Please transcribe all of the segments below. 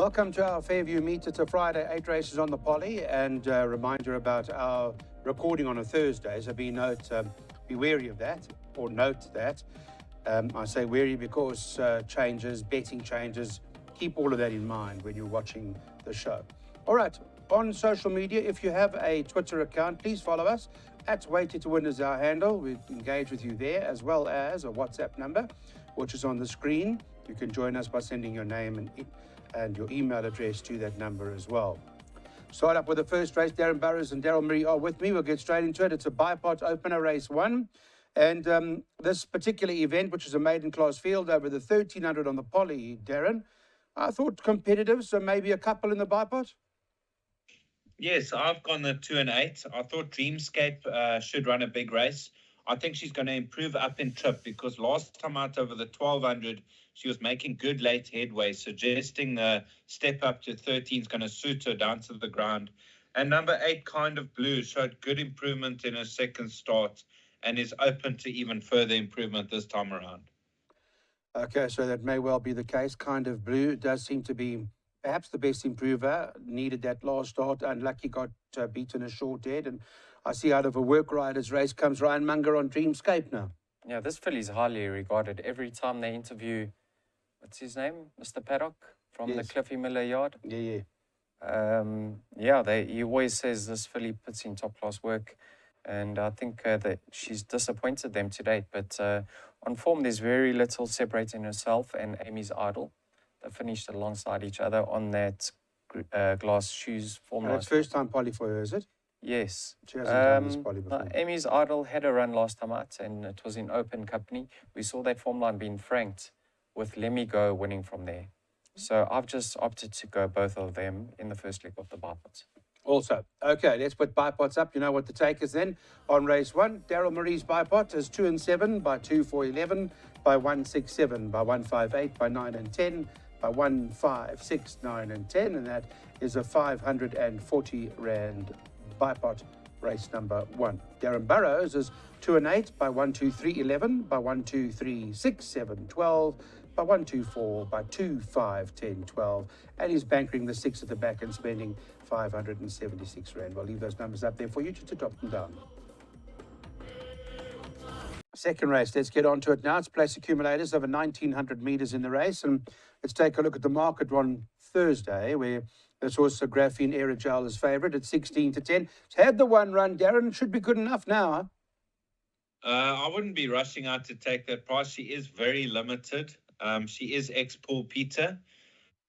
Welcome to our Fairview Meet. It's a Friday, 8 races on the poly, and a reminder about our recording on a Thursday. So be wary of that, or note that. I say wary because changes, betting changes. Keep all of that in mind when you're watching the show. All right, on social media, if you have a Twitter account, please follow us. @Waited to Win is our handle. We engage with you there, as well as a WhatsApp number, which is on the screen. You can join us by sending your name and your email address to that number as well. Start up with the first race. Daryn Burroughs and Maree are with me. We'll get straight into it. It's a bipod opener, race 1. And this particular event, which is a maiden class field over the 1300 on the poly, Daryn, I thought competitive, so maybe a couple in the bipod? Yes, I've gone the 2 and 8. I thought Dreamscape should run a big race. I think she's going to improve up in trip because last time out over the 1200, she was making good late headway, suggesting the step up to 13 is going to suit her down to the ground. And number 8, Kind of Blue, showed good improvement in her second start and is open to even further improvement this time around. Okay, so that may well be the case. Kind of Blue does seem to be perhaps the best improver. Needed that last start. Unlucky, got beaten a short head. And I see out of a work riders race comes Ryan Munger on Dreamscape now. Yeah, this filly's highly regarded. Every time they interview, what's his name? Mr. Paddock from the Cliffy Miller yard. Yeah. He always says this filly puts in top class work. And I think that she's disappointed them to date. But on form, there's very little separating herself and Amy's Idol. They finished alongside each other on that glass shoes form. And it's first time poly for her, is it? Yes. She hasn't done this poly before. Amy's Idol had a run last time out, and it was in open company. We saw that form line being franked with Lemmy Go winning from there. So I've just opted to go both of them in the first leg of the bipods. Also, okay, let's put bipods up. You know what the take is then. On race 1, Maree's bipod is 2 and 7 by 2, 4, 11, by 1, 6, 7, by 1, 5, 8, by 9 and 10, by 1, 5, 6, 9 and 10. And that is a 540 Rand bipod race number 1. Daryn Burroughs is 2 and 8 by 1, 2, 3, 11, by 1, 2, 3, 6, 7, 12, by 1, 2, 4, by 2, 5, 10, 12. And he's bankering the 6 at the back and spending 576 Rand. We'll leave those numbers up there for you to drop them down. Second race, let's get on to it now. It's place accumulators over 1900 meters in the race. And let's take a look at the market on Thursday, where this horse, Graphene Aerogel, is favourite at 16 to 10. It's had the one run, Daryn. Should be good enough now, huh? I wouldn't be rushing out to take that price. She is very limited. She is ex-Paul Peter.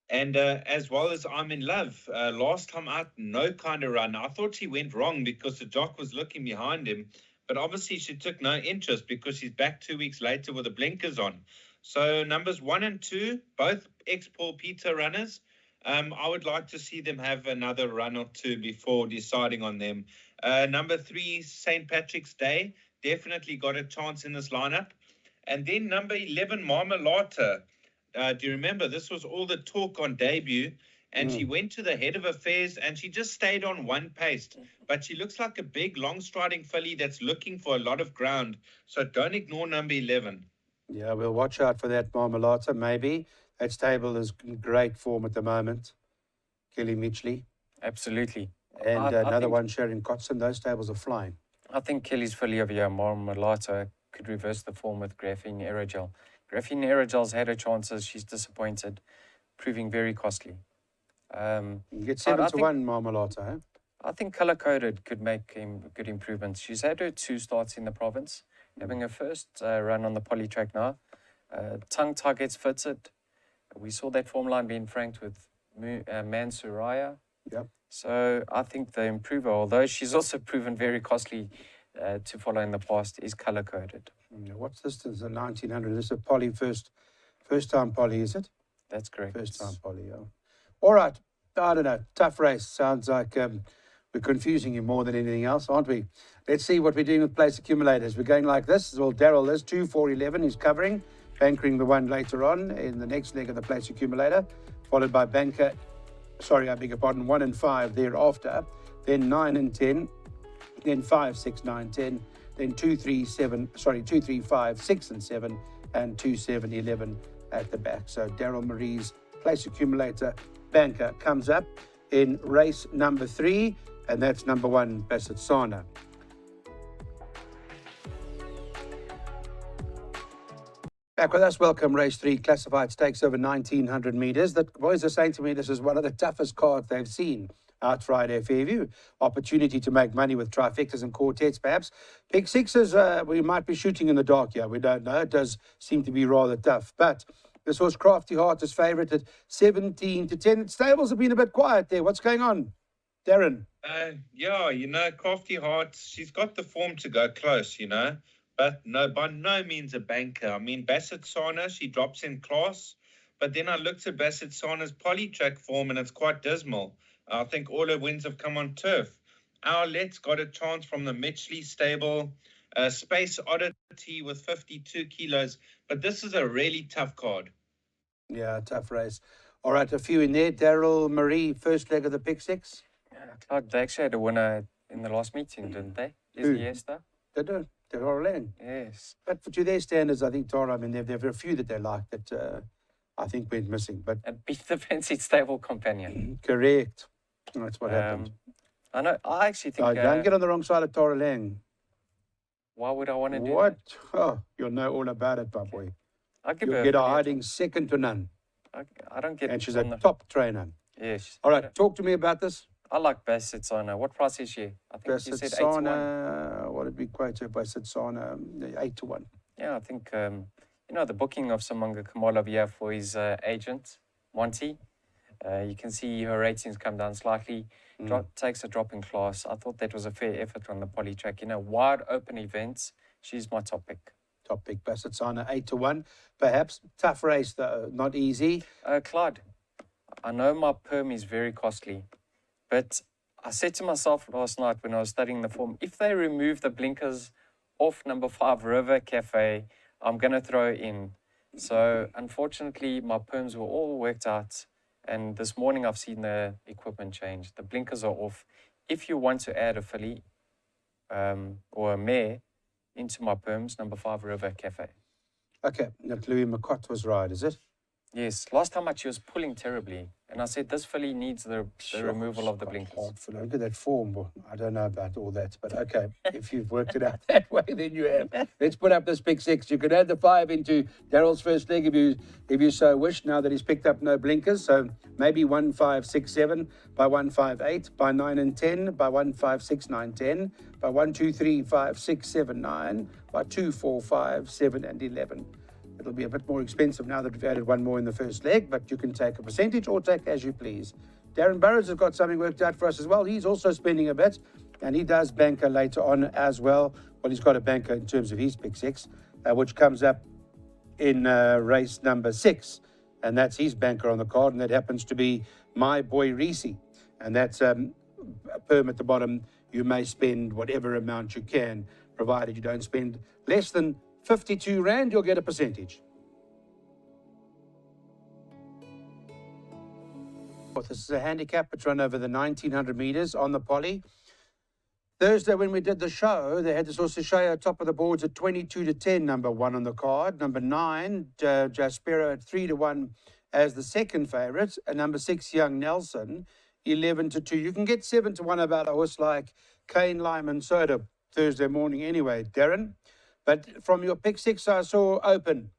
And as well as I'm in Love, last time out, no kind of run. I thought she went wrong because the jock was looking behind him. But obviously she took no interest because she's back 2 weeks later with the blinkers on. So numbers 1 and 2, both ex-Paul Peter runners. I would like to see them have another run or two before deciding on them. Number 3, St. Patrick's Day, definitely got a chance in this lineup. And then number 11, Marmalata. Do you remember? This was all the talk on debut. And she went to the head of affairs and she just stayed on one pace. But she looks like a big, long-striding filly that's looking for a lot of ground. So don't ignore number 11. Yeah, we'll watch out for that Marmalata, maybe. That stable is in great form at the moment. Kelly Mitchley. Absolutely. And another one, Sharon Kotson. Those stables are flying. I think Kelly's filly over here, Marmalata, could reverse the form with Graphene Aerogel. Graphene Aerogel's had her chances. She's disappointed, proving very costly. You get 7 to 1 Marmalata, huh? I think Colour Coded could make good improvements. She's had her 2 starts in the province, having her first run on the poly track now. Tongue targets fitted. We saw that form line being franked with Mansuraya. Yep. So I think the improver, although she's also proven very costly to follow in the past, is Colour Coded. What's this? This is a 1900. This is a poly first time poly, is it? That's correct. First time poly, yeah. All right. I don't know. Tough race. Sounds like we're confusing you more than anything else, aren't we? Let's see what we're doing with place accumulators. We're going like this. Well, Darryl is 2, 4, 11. He's covering, bankering the one later on in the next leg of the place accumulator, followed by banker, sorry, I beg your pardon, 1 and 5 thereafter, then 9 and 10, then 5, 6, 9, 10, then 2, 3, 5, 6 and 7, and 2, 7, 11 at the back. So Darryl Maree's place accumulator banker comes up in race number 3, and that's number 1, Basel. Back with us, welcome race 3, classified stakes over 1,900 metres. The boys are saying to me this is one of the toughest cards they've seen out Friday at Fairview. Opportunity to make money with trifectas and quartets, perhaps. Pick sixes, we might be shooting in the dark here. We don't know. It does seem to be rather tough. But this horse, Crafty Heart, is favourite at 17-10. Stables have been a bit quiet there. What's going on, Daryn? Yeah, Crafty Heart, she's got the form to go close, but no, by no means a banker. I mean, Basset Sana, she drops in class, but then I looked at Basset Sana's polytrack form and it's quite dismal. I think all her wins have come on turf. Our Let's got a chance from the Mitchley stable, Space Oddity with 52 kilos, but this is a really tough card. Yeah, tough race. All right, a few in there. Darryl, Maree, first leg of the pick six. Clyde, they actually had a winner in the last meeting, didn't they? Yes, They do. They're Yes. But to their standards, I think, Tara, I mean, there are a few that they like that I think went missing. But And beat the fancied stable companion. Correct. That's what happened. I know. I actually think. Don't get on the wrong side of Tara Lang. Why would I want to do What? that? Oh, you'll know all about it, my boy. I'll give You'll her get her a hiding second to none. I don't get. And she's a on the- top trainer. Yes. All right, talk to me about this. I like Basset Sana. What price is she? I think you said 8 to 1. What did we quote her by Sana? 8 to 1. Yeah, I think, the booking of Samanga Kamal here for his agent, Monty. You can see her ratings come down slightly. Takes a drop in class. I thought that was a fair effort on the poly track. Wide open events, she's my top pick. Top pick, Basset Sana, 8 to 1. Perhaps tough race though, not easy. Clyde, I know my perm is very costly, but I said to myself last night when I was studying the form, if they remove the blinkers off number 5 River Cafe, I'm going to throw in. So unfortunately, my perms were all worked out. And this morning I've seen the equipment change. The blinkers are off. If you want to add a filly or a mare into my perms, number 5 River Cafe. Okay, that Louis McCott was right, is it? Yes, last time she was pulling terribly. And I said, this filly needs the removal of the blinkers. Look at that form. Well, I don't know about all that, but okay, if you've worked it out that way, then you have. Let's put up this pick 6. You can add the 5 into Darryl's first leg if you so wish, now that he's picked up no blinkers. So maybe 1, 5, 6, 7, by 1, 5, 8, by 9 and 10, by 1, 5, 6, 9, 10, by 1, 2, 3, 5, 6, 7, 9, by 2, 4, 5, 7, and 11. It'll be a bit more expensive now that we've added one more in the first leg, but you can take a percentage or take as you please. Daryn Burroughs has got something worked out for us as well. He's also spending a bit, and he does banker later on as well. Well, he's got a banker in terms of his pick 6, which comes up in race number 6, and that's his banker on the card, and that happens to be my boy Reese. And that's a perm at the bottom. You may spend whatever amount you can, provided you don't spend less than 52 Rand, you'll get a percentage. This is a handicap which run over the 1,900 metres on the poly. Thursday, when we did the show, they had this horse Shea top of the boards at 22-10, number 1 on the card. Number 9, Jaspero at 3-1 as the second favourite. And number 6, Young Nelson, 11-2. You can get 7-1 about a horse like Cane Lime and Soda Thursday morning anyway, Daryn. But from your pick 6, I saw open.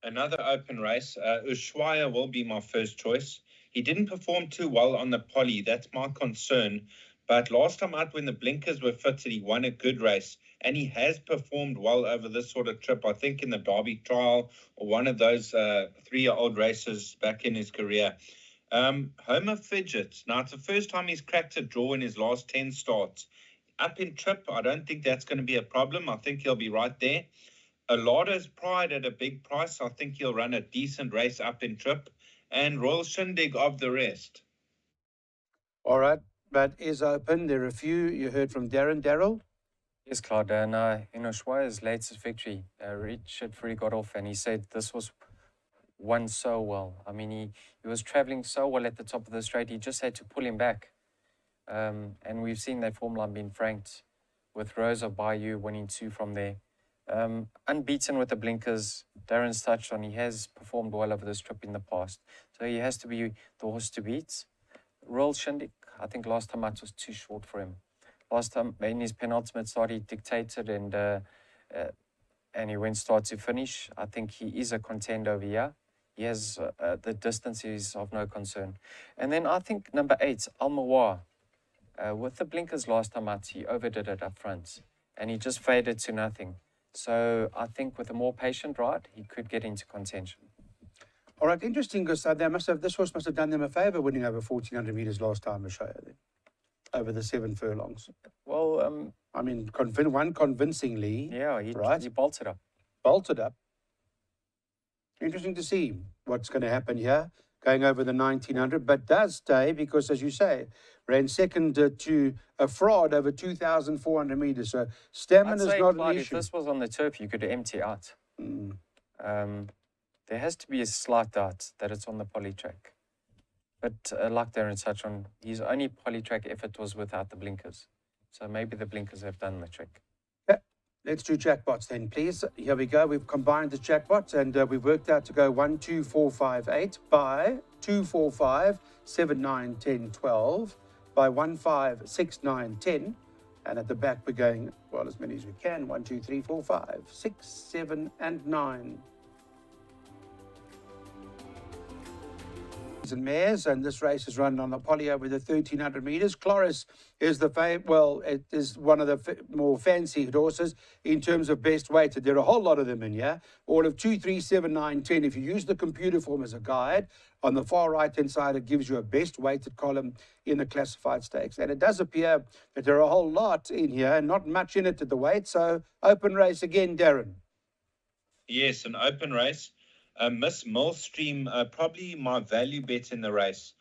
Another open race. Ushuaia will be my first choice. He didn't perform too well on the poly. That's my concern. But last time out when the blinkers were fitted, he won a good race. And he has performed well over this sort of trip. I think in the Derby trial or one of those 3-year-old races back in his career. Homer Fidget. Now, it's the first time he's cracked a draw in his last 10 starts. Up in trip, I don't think that's going to be a problem. I think he'll be right there. Alada's Pride at a big price. I think he'll run a decent race up in trip. And Royal Shindig of the rest. All right, that is open. There are a few you heard from Darryl. Yes, Clyde. And Ushuaia's latest victory, Richard Free got off and he said this was won so well. I mean, he was travelling so well at the top of the straight. He just had to pull him back. And we've seen that form line being franked with Rosa Bayou winning 2 from there. Unbeaten with the blinkers, Darren's touched on, he has performed well over this trip in the past. So he has to be the horse to beat. Royal Shindig, I think last time out was too short for him. Last time in his penultimate start, he dictated and he went start to finish. I think he is a contender over here. He has the distance is of no concern. And then I think number 8, Almawar. With the blinkers last time out, he overdid it up front and he just faded to nothing. So I think with a more patient ride, he could get into contention. All right, interesting, because this horse must have done them a favour winning over 1,400 metres last time, Ashaya, then, over the 7 furlongs. Well, I mean, one convincingly. yeah, he bolted up. Bolted up. Interesting to see what's going to happen here, going over the 1,900, but does stay because, as you say, ran second to a fraud over 2,400 metres. So stamina is not Clyde, an if issue. this was on the turf, you could empty out. There has to be a slight doubt that it's on the poly track. But like Daryn touched on, his only poly track effort was without the blinkers. So maybe the blinkers have done the trick. Let's do jackpots then, please. Here we go. We've combined the jackpots and we've worked out to go 1, 2, 4, 5, 8 by 2, 4, 5, 7, 9, 10, 12 by 1, 5, 6, 9, 10. And at the back we're going, well, as many as we can. 1, 2, 3, 4, 5, 6, 7, and 9. And mares, and this race is run on the poly over the 1,300 metres. Cloris is it is one of the more fancied horses in terms of best weighted. There are a whole lot of them in here. All of 2, 3, 7, 9, 10. If you use the computer form as a guide, on the far right-hand side, it gives you a best weighted column in the classified stakes. And it does appear that there are a whole lot in here and not much in it at the weight. So open race again, Daryn. Yes, an open race. Miss Millstream, probably my value bet in the race.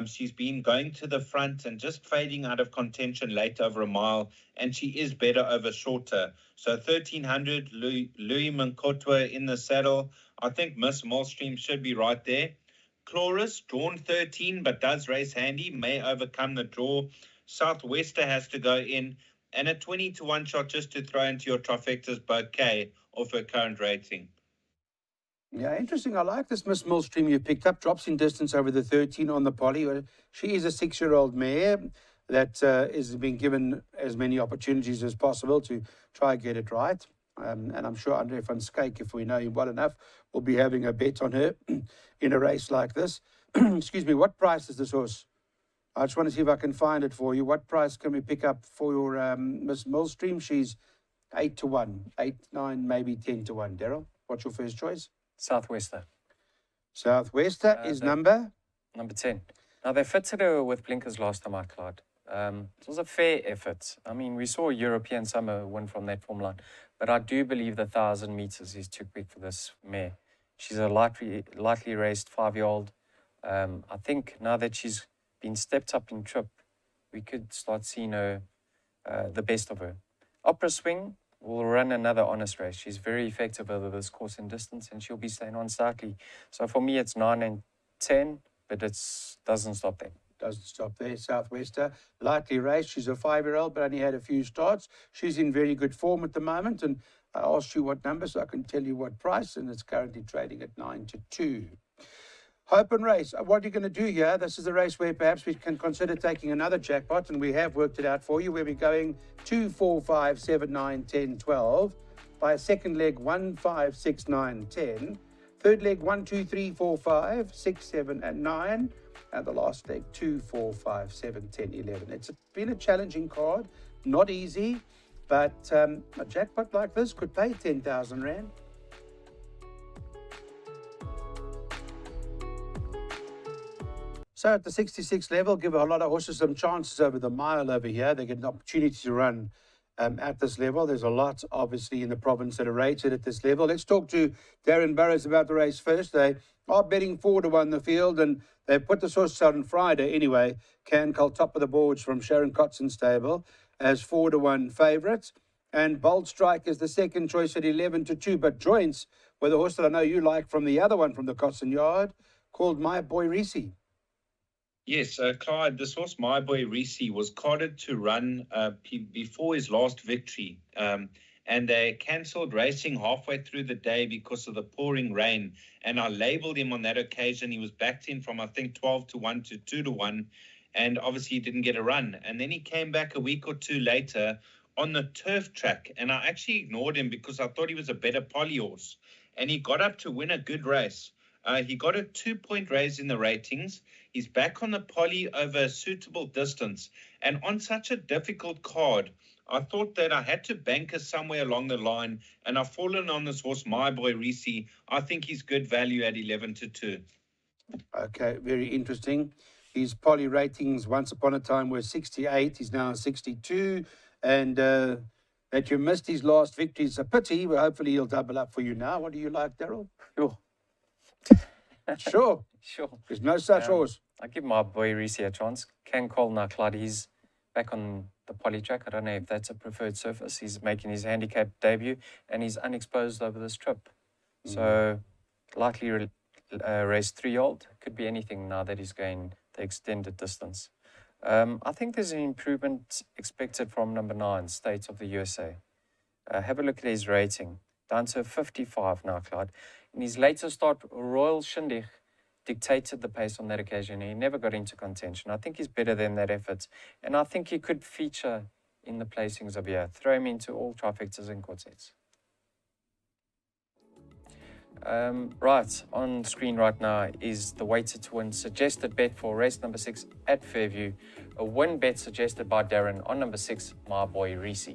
She's been going to the front and just fading out of contention late over a mile, and she is better over shorter. So 1,300, Louis Mankotwa in the saddle. I think Miss Millstream should be right there. Chloris, drawn 13, but does race handy, may overcome the draw. Southwester has to go in, and a 20-1 shot just to throw into your trifectas bouquet of her current rating. Yeah, interesting. I like this Miss Millstream you picked up. Drops in distance over the 13 on the poly. She is a 6-year-old mare that is being given as many opportunities as possible to try and get it right. And I'm sure Andre van Skyk, if we know him well enough, will be having a bet on her in a race like this. Excuse me, what price is this horse? I just want to see if I can find it for you. What price can we pick up for your Miss Millstream? She's 8-1, 8, 9, maybe 10-1. Darryl, what's your first choice? Southwester. Southwester is number 10. Now, they fitted her with blinkers last time out, Clyde. It was a fair effort. I mean, we saw a European summer win from that form line, but I do believe the 1,000 meters is too quick for this mare. She's a lightly raced 5-year-old. I think now that she's been stepped up in trip, we could start seeing her, the best of her. Opera Swing will run another honest race. She's very effective over this course and distance, and she'll be staying on slightly. So for me, it's 9 and 10, but it doesn't stop there. Doesn't stop there. Southwester, lightly raced. She's a 5-year-old, but only had a few starts. She's in very good form at the moment, and I asked you what number, so I can tell you what price, and it's currently trading at 9-2. Open race. What are you going to do here? This is a race where perhaps we can consider taking another jackpot, and we have worked it out for you, where we're going 2, 4, 5, 7, 9, 10, 12. By a second leg, 1, 5, 6, 9, 10. Third leg, 1, 2, 3, 4, 5, 6, 7, and 9. And the last leg, 2, 4, 5, 7, 10, 11. It's been a challenging card, not easy, but a jackpot like this could pay 10,000 Rand. So at the 66 level, give a lot of horses some chances over the mile over here. They get an opportunity to run at this level. There's a lot, obviously, in the province that are rated at this level. Let's talk to Daryn Burroughs about the race first. They are betting 4-1 the field, and they put the horse out on Friday anyway. Cancal, top of the boards from Sharon Kotzon's stable, as 4-1 favourites. And Bold Strike is the second choice at 11-2. But Joints, were the horse that I know you like from the other one from the Kotzon yard, called My Boy Reese. Yes, Clyde, this horse, My Boy Reese, was carded to run before his last victory. and they cancelled racing halfway through the day because of the pouring rain. And I labelled him on that occasion. He was backed in from, I think, 12-1 to 2-1, and obviously he didn't get a run. And then he came back a week or two later on the turf track, and I actually ignored him because I thought he was a better poly horse. And he got up to win a good race. He got a 2-point raise in the ratings. He's back on the poly over a suitable distance. And on such a difficult card, I thought that I had to banker somewhere along the line, and I've fallen on this horse, My Boy Reese. I think he's good value at 11-2. Okay, very interesting. His poly ratings once upon a time were 68. He's now 62. And that you missed his last victory is a pity, but hopefully he'll double up for you now. What do you like, Darryl? Sure. Sure. Sure. There's no such horse. I give My Boy Reese a chance. Can call now, Clyde. He's back on the poly track. I don't know if that's a preferred surface. He's making his handicap debut, and he's unexposed over this trip. So likely race 3-year-old. Could be anything now that he's going the extended distance. I think there's an improvement expected from number 9, State of the USA. Have a look at his rating. Down to 55 now, Clyde. In his later start, Royal Shindig dictated the pace on that occasion. He never got into contention. I think he's better than that effort. And I think he could feature in the placings of year. Throw him into all trifectas and quartets. Right, on screen right now is the weighted to win suggested bet for race number 6 at Fairview. A win bet suggested by Daryn on number 6, My Boy Reese.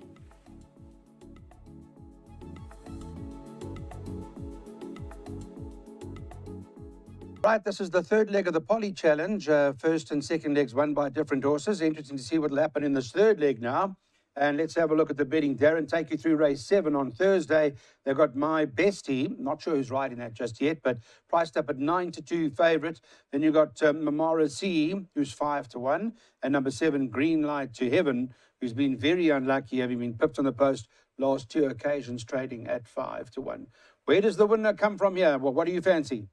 Right, this is the third leg of the Poly Challenge. First and second legs won by different horses. Interesting to see what will happen in this third leg now. And let's have a look at the betting. Daryn, take you through race 7 on Thursday. They've got My Bestie. Not sure who's riding that just yet, but priced up at 9-2 favourite. Then you've got Maree, who's 5-1. And number 7, Green Light to Heaven, who's been very unlucky, having been pipped on the post last 2 occasions, trading at 5-1. Where does the winner come from here? Well, what do you fancy?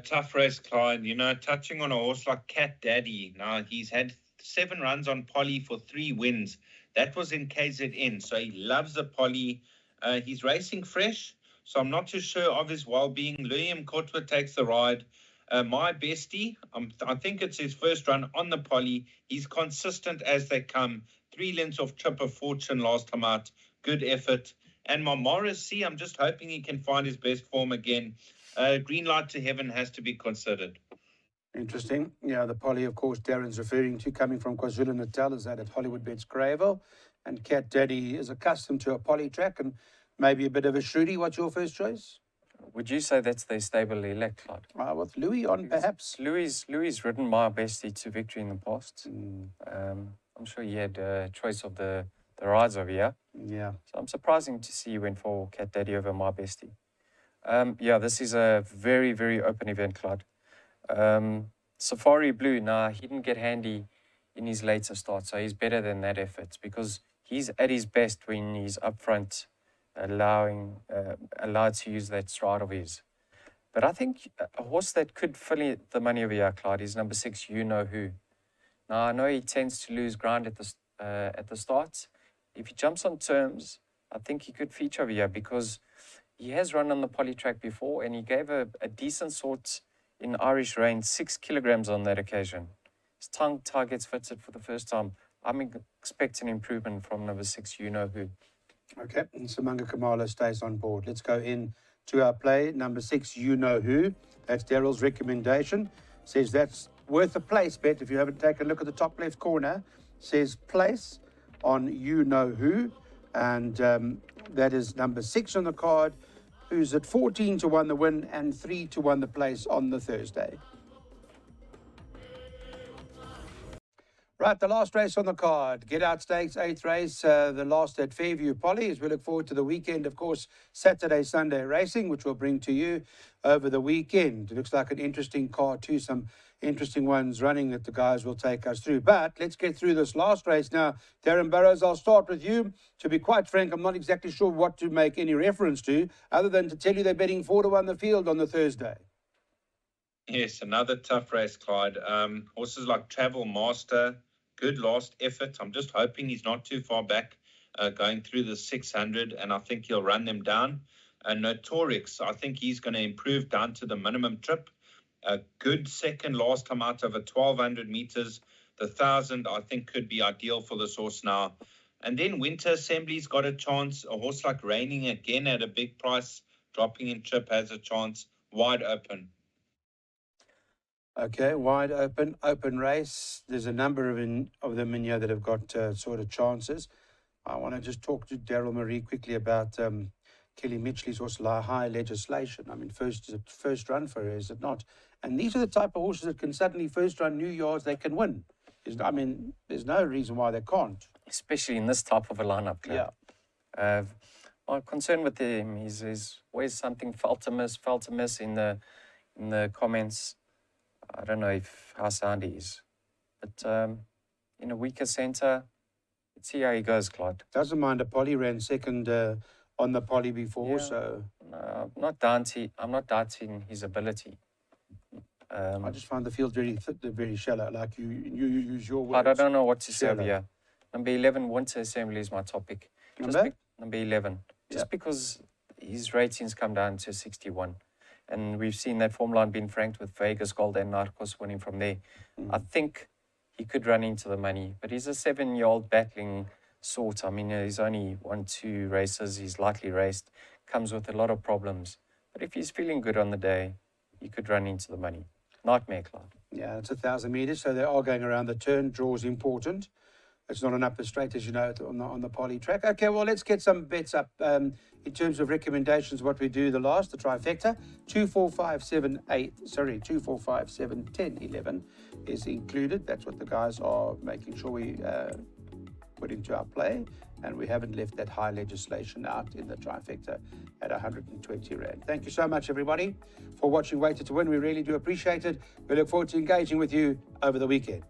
Tough race, Clyde. You know, touching on a horse like Cat Daddy. Now, he's had 7 runs on poly for 3 wins. That was in KZN, so he loves the poly. He's racing fresh, so I'm not too sure of his well-being. Liam Kotwa takes the ride. My Bestie, I think it's his first run on the poly. He's consistent as they come. 3 lengths off Chipper Fortune last time out. Good effort. And my Maree, I'm just hoping he can find his best form again. Green Light to Heaven has to be considered. Interesting. Yeah, the poly, of course, Darren's referring to, coming from KwaZulu-Natal, is that at Hollywood Bets Gravel. And Cat Daddy is accustomed to a poly track and maybe a bit of a shrewdy. What's your first choice? Would you say that's their stable elect, Clyde? With Louis on, perhaps. Louis ridden My Bestie to victory in the past. I'm sure he had a choice of the rides over here. Yeah. So I'm surprising to see you went for Cat Daddy over My Bestie. Yeah, this is a very, very open event, Clyde. Safari Blue, he didn't get handy in his later start, so he's better than that effort because he's at his best when he's up front, allowed to use that stride of his. But I think a horse that could fill the money over here, Clyde, is number 6, You Know Who. Now, I know he tends to lose ground at the start. If he jumps on terms, I think he could feature over here because he has run on the poly track before and he gave a decent sort in Irish Rain, 6 kilograms on that occasion. His tongue targets fitted for the first time. I'm expecting improvement from number 6, You Know Who. Okay, and Samanga Kamala stays on board. Let's go in to our play. Number 6, You Know Who. That's Darryl's recommendation. Says that's worth a place bet. If you haven't taken a look at the top left corner, says place on You Know Who. And that is number 6 on the card, who's at 14-1 the win and 3-1 the place on the Thursday. Right, the last race on the card. Get Out Stakes, 8th race, the last at Fairview Poly. As we look forward to the weekend, of course, Saturday, Sunday racing, which we'll bring to you over the weekend. It looks like an interesting card too, some interesting ones running that the guys will take us through. But let's get through this last race now. Daryn Burroughs, I'll start with you. To be quite frank, I'm not exactly sure what to make any reference to, other than to tell you they're betting 4-1 the field on the Thursday. Yes, another tough race, Clyde. Horses like Travel Master, good last effort. I'm just hoping he's not too far back. going through the 600, and I think he'll run them down. Notorix, I think he's going to improve down to the minimum trip. A good second last time out over 1,200 meters. The 1,000, I think, could be ideal for this horse now. And then Winter Assembly's got a chance. A horse like Raining, again, at a big price, dropping in trip, has a chance. Wide open. Okay, wide open race. There's a number of them in here that have got sort of chances. I want to just talk to Darryl Maree quickly about Kelly Mitchell's horse, High Legislation. I mean, first run for her, is it not? And these are the type of horses that can suddenly first run new yards, they can win. There's no reason why they can't. Especially in this type of a lineup. Yeah. My concern with him is always something felt amiss in the comments. I don't know how sound he is. But in a weaker centre, let's see how he goes, Clyde. Doesn't mind a poly, ran second on the poly before, Yeah. so... No, I'm not doubting his ability. I just find the field very shallow, like you use your words. But I don't know what to say Shallow. here. Number 11, Winter Assembly is my topic. Number? Number 11. Just because his ratings come down to 61. And we've seen that form line being franked with Vegas Gold and Narcos winning from there. I think he could run into the money. But he's a 7-year-old battling sort. I mean, he's only won 2 races. He's lightly raced. Comes with a lot of problems. But if he's feeling good on the day, he could run into the money. Nightmare, Clyde. Yeah, it's 1,000 metres, so they are going around the turn. Draw's important. It's not an upper straight, as you know, on the poly track. Okay, well, let's get some bets up. In terms of recommendations, what we do the trifecta, 2, 4, 5, 7, 8, 2, 4, 5, 7, 10, 11 is included. That's what the guys are making sure we put into our play. And we haven't left that High Legislation out in the trifecta at 120 Rand. Thank you so much, everybody, for watching Weighted to Win. We really do appreciate it. We look forward to engaging with you over the weekend.